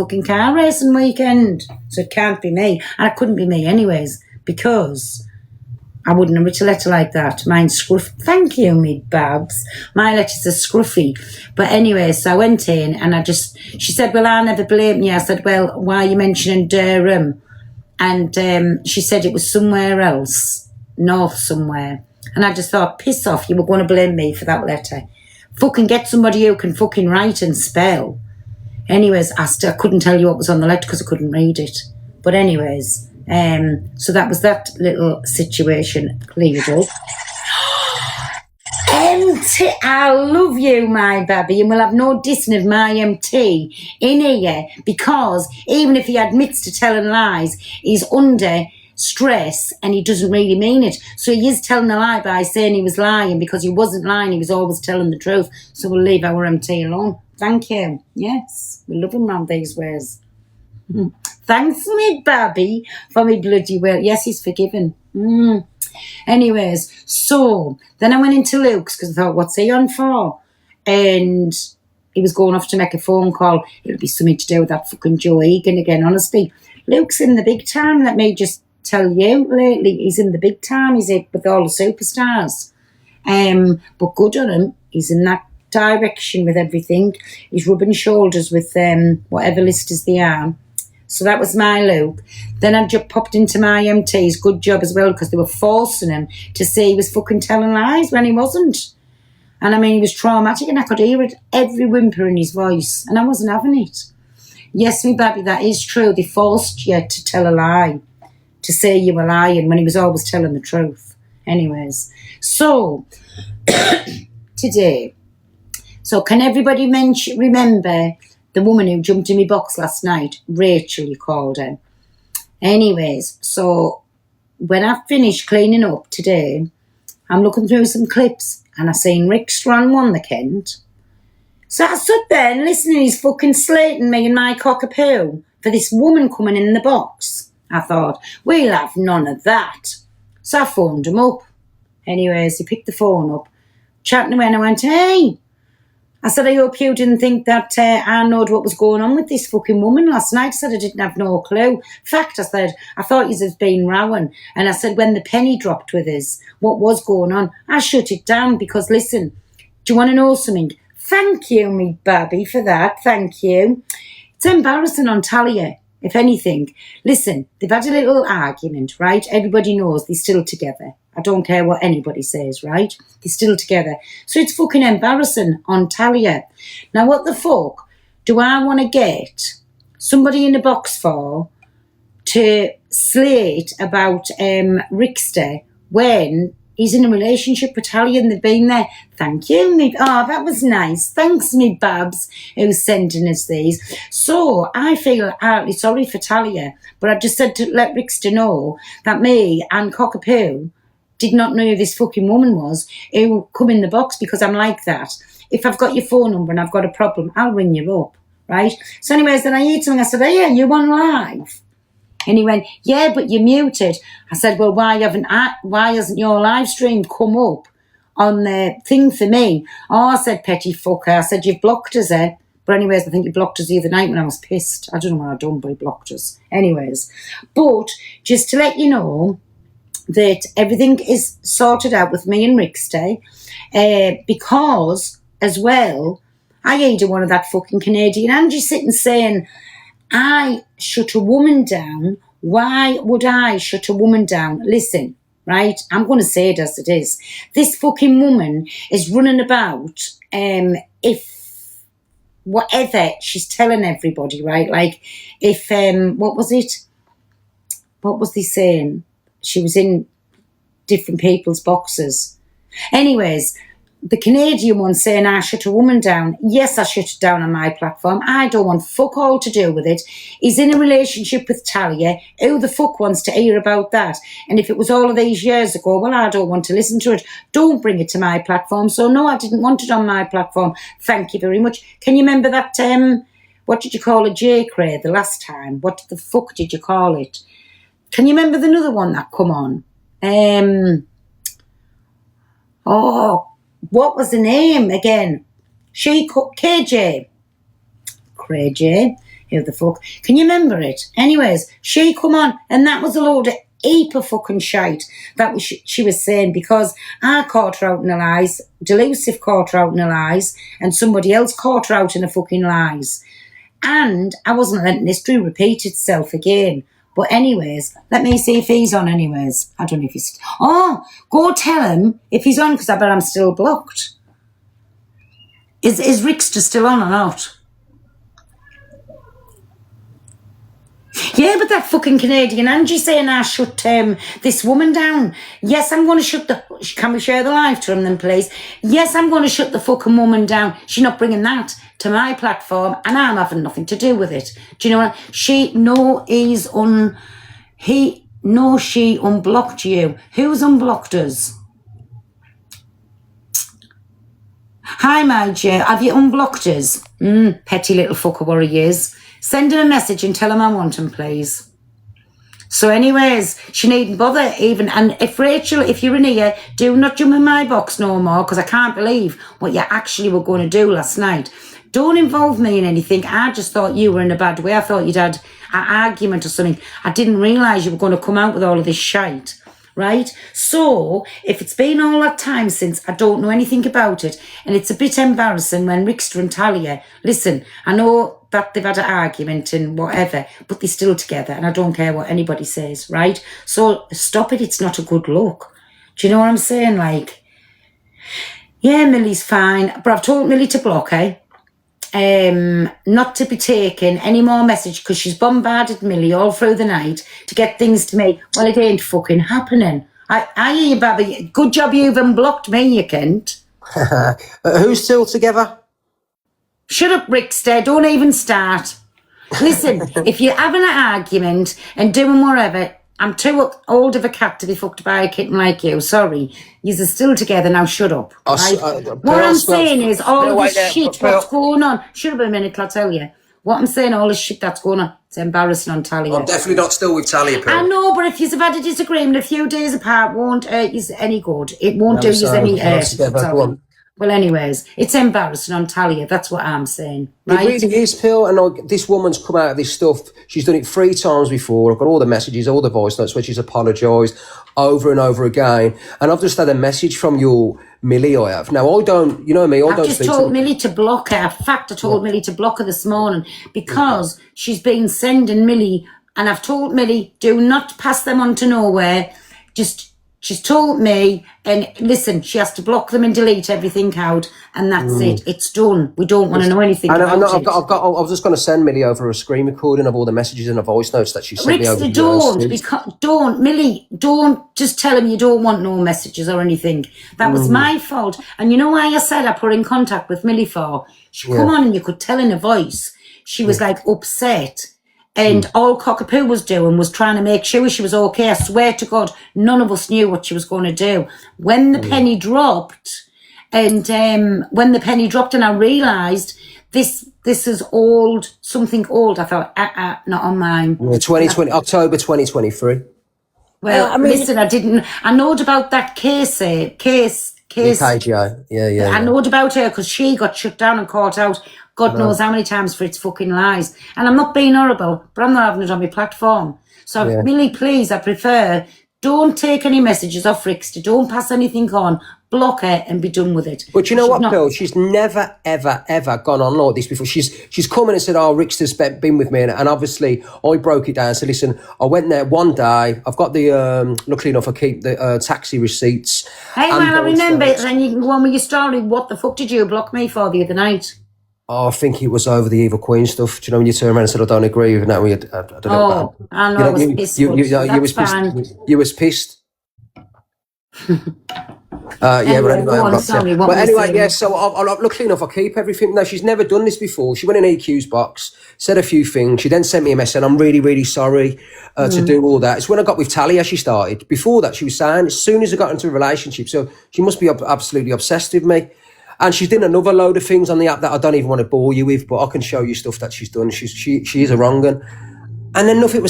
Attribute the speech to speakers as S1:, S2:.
S1: fucking car racing weekend. So it can't be me. And it couldn't be me anyways, because I wouldn't have written a letter like that. Mine's scruff. Thank you, me babs. My letters are scruffy. But anyway, so I went in and she said, well, I never blamed you. I said, well, why are you mentioning Durham? And she said it was somewhere else, north somewhere. And I just thought, piss off, you were going to blame me for that letter. Fucking get somebody who can fucking write and spell. Anyways, I couldn't tell you what was on the letter because I couldn't read it. But anyways, so that was that little situation cleared up. MT, I love you, my baby, and we'll have no dissing of my MT in here, because even if he admits to telling lies, he's under stress and he doesn't really mean it. So he is telling a lie by saying he was lying, because he wasn't lying, he was always telling the truth. So we'll leave our MT alone. Thank you. Yes, we love him round these ways. Thanks, me baby, for me bloody well. Yes, he's forgiven. Anyways, so then I went into Luke's because I thought, what's he on for? And he was going off to make a phone call. It'll be something to do with that fucking Joe Egan again, honestly. Luke's in the big time, let me just tell you. Lately, he's in the big time. He's with all the superstars. But good on him. He's in that direction with everything. He's rubbing shoulders with whatever listers they are. So that was my Luke. Then I just popped into my MT's. Good job as well, because they were forcing him to say he was fucking telling lies when he wasn't. And I mean, he was traumatic, and I could hear it, every whimper in his voice, and I wasn't having it. Yes, me baby, that is true. They forced you to tell a lie, to say you were lying when he was always telling the truth. Anyways, so today, so can everybody remember the woman who jumped in my box last night? Rachel, you called her. Anyways, so when I finished cleaning up today, I'm looking through some clips and I seen Rick Strong won the Kent. So I stood there and listening, he's fucking slating me and my cockapoo for this woman coming in the box. I thought, we'll have none of that. So I phoned him up. Anyways, he picked the phone up, chatting away, and I went, hey. I said, I hope you didn't think that I knowed what was going on with this fucking woman last night. I said, I didn't have no clue. In fact, I said, I thought you had been rowing. And I said, when the penny dropped with us, what was going on? I shut it down because, listen, do you want to know something? Thank you, me baby, for that. Thank you. It's embarrassing on Talia, if anything. Listen, they've had a little argument, right? Everybody knows they're still together. I don't care what anybody says, right? They're still together. So it's fucking embarrassing on Talia. Now, what the fuck do I want to get somebody in the box for to slate about Rickster when he's in a relationship with Talia and they've been there? Thank you, me. Oh, that was nice. Thanks, me babs, who's sending us these. So I feel heartily sorry for Talia, but I just said to let Rickster know that me and Cockapoo did not know who this fucking woman was who come in the box, because I'm like that. If I've got your phone number and I've got a problem, I'll ring you up, right? So anyways, then I heard something. I said, hey, are you on live? And he went, yeah, but you're muted. I said, well, why hasn't your live stream come up on the thing for me? Oh, I said, petty fucker. I said, you've blocked us, eh? But anyways, I think you blocked us the other night when I was pissed. I don't know what I've done, but he blocked us. Anyways, but just to let you know, that everything is sorted out with me and Rickster, because, as well, I hated one of that fucking Canadian Angie sitting saying, I shut a woman down. Why would I shut a woman down? Listen, right, I'm going to say it as it is. This fucking woman is running about, if whatever she's telling everybody, right, like, if, what was it? What was they saying? She was in different people's boxes. Anyways, the Canadian one saying I shut a woman down. Yes, I shut it down on my platform. I don't want fuck all to do with it. He's in a relationship with Talia. Who the fuck wants to hear about that? And if it was all of these years ago, well, I don't want to listen to it. Don't bring it to my platform. So no, I didn't want it on my platform. Thank you very much. Can you remember that, what did you call it, J. Cray, the last time? What the fuck did you call it? Can you remember the other one that come on? What was the name again? KJ. Who the fuck? Can you remember it? Anyways, she come on, and that was a load of heap of fucking shite that she was saying, because I caught her out in the lies, Delusive caught her out in the lies, and somebody else caught her out in the fucking lies. And I wasn't letting history repeat itself again. But anyways, let me see if he's on anyways. I don't know if he's... Oh, go tell him if he's on, because I bet I'm still blocked. Is Rickster still on or not? Yeah, but that fucking Canadian Angie saying I shut this woman down. Yes, I'm going to shut the... Can we share the live to him then, please? Yes, I'm going to shut the fucking woman down. She's not bringing that to my platform, and I'm having nothing to do with it. Do you know what? She unblocked you. Who's unblocked us? Hi, my dear. Have you unblocked us? Petty little fucker what he is. Send him a message and tell him I want him, please. So anyways, she needn't bother even. And if Rachel, if you're in here, do not jump in my box no more, because I can't believe what you actually were going to do last night. Don't involve me in anything. I just thought you were in a bad way. I thought you'd had an argument or something. I didn't realise you were going to come out with all of this shite. Right? So, if it's been all that time since, I don't know anything about it, and it's a bit embarrassing when Rickster and Talia, listen, I know that they've had an argument and whatever, but they're still together, and I don't care what anybody says, right? So, stop it, it's not a good look. Do you know what I'm saying? Like, yeah, Millie's fine, but I've told Millie to block her. Not to be taking any more message, because she's bombarded Millie all through the night to get things to me. Well, it ain't fucking happening. I hear you, Babby. Good job you even blocked me, you can't.
S2: Who's still together?
S1: Shut up, Rickster. Don't even start. Listen, if you're having an argument and doing whatever, I'm too old of a cat to be fucked by a kitten like you. Sorry. You're still together now. Shut up. Right? What I'm saying is all this shit what's going on. Shut up a minute, I'll tell you. What I'm saying, all this shit that's going on, it's embarrassing on Talia.
S2: I'm definitely not still with Talia, Pearl.
S1: I know, but if you've had a disagreement a few days apart, won't hurt you any good. It won't do you any hurt. Well, anyways, it's embarrassing on Talia. That's what I'm saying. Right?
S2: It really is, Pill. And this woman's come out of this stuff. She's done it 3 times before. I've got all the messages, all the voice notes where she's apologised over and over again. And I've just had a message from your Millie, I have. Now, I don't, you know me, I don't
S1: just told Millie to block her. In fact, I told Millie to block her this morning because she's been sending Millie, and I've told Millie, do not pass them on to nowhere. She's told me, and listen, she has to block them and delete everything out, and that's it. It's done. We don't want to know anything about it.
S2: I was just going to send Millie over a screen recording of all the messages and the voice notes that she sent me over.
S1: Don't, Millie, don't just tell him you don't want no messages or anything. That was my fault. And you know why I said I put in contact with Millie for? She come on and you could tell in her voice. She was like upset. And all Cockapoo was doing was trying to make sure she was okay. I swear to God, none of us knew what she was going to do. When the penny dropped, and I realised this is something old, I thought, not on mine.
S2: Yeah, 2020, October 2023.
S1: Well, listen, I knowed about that case.
S2: KGI. Yeah.
S1: I knowed about her because she got shut down and caught out God knows how many times for its fucking lies. And I'm not being horrible, but I'm not having it on my platform. So really, please, I prefer, don't take any messages off Rickster. Don't pass anything on. Block her and be done with it.
S2: But you know what, Bill? She's never, ever, ever gone on like this before. She's come in and said, oh, Rickster's been with me. And obviously, I broke it down and said, listen, I went there one day. I've got the, luckily enough, I keep the taxi receipts.
S1: Hey, well, I remember it. And you can go on with your story. What the fuck did you block me for the other night?
S2: Oh, I think it was over the Evil Queen stuff. Do you know when you turn around and said, I don't agree with that? I don't know.
S1: Oh, I know, I was pissed.
S2: You was pissed? But anyway, so luckily enough, I keep everything. No, she's never done this before. She went in EQ's box, said a few things. She then sent me a message, and I'm really, really sorry to do all that. It's when I got with Talia, she started. Before that, she was saying, as soon as I got into a relationship, so she must be absolutely obsessed with me. And she's done another load of things on the app that I don't even want to bore you with, but I can show you stuff that she's done. She is a wrong 'un. And then nothing was